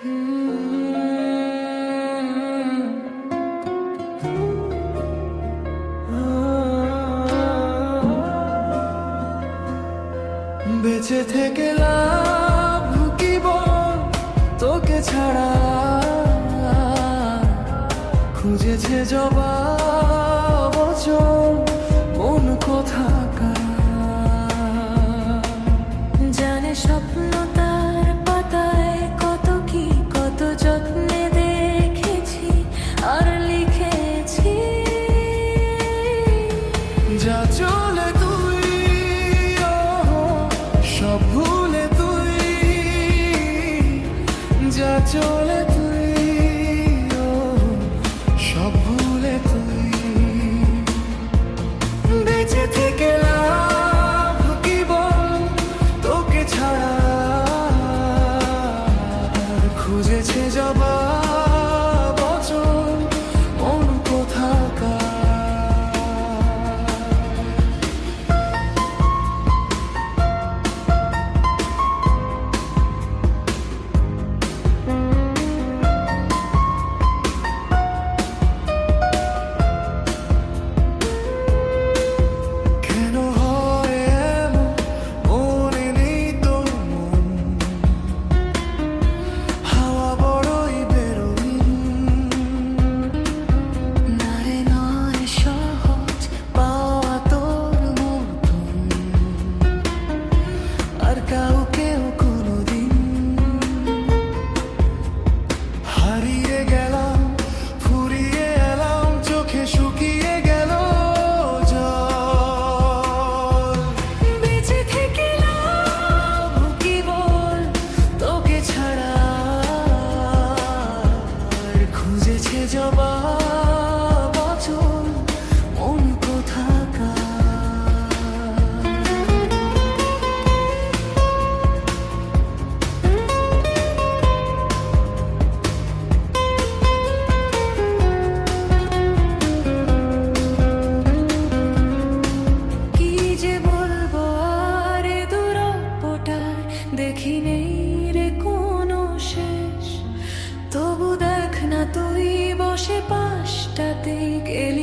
বেঁচে থেকে লাভ কি বল, তোকে ছাড়া খুঁজেছে জবাব অচল মন কোথাকার। জানে স্বপ্ন তার পাতায় কত কি কত যত্নে দেখেছি আর লিখেছি। যা চলে তুই সব ভুলে তুই, যা চলে তুই সব ভুলে তুই। বেঁচে থেকে লাভ কি বল, তোকে ছাড়া খুঁজেছে জবাব অচল মন কোথাকার। কাউকেও কোনোদিন হারিয়ে গেলাম, ফুরিয়ে এলাম, চোখে শুকিয়ে গেল জল। বেঁচে থেকে লাভ কি বল, তোকে ছাড়া খুঁজেছে জবাব অচল মন কোথাকার। দেখি নেই রে কোনো শেষ, তবু দেখ না তুই বসে পাশটাতেই গেলি।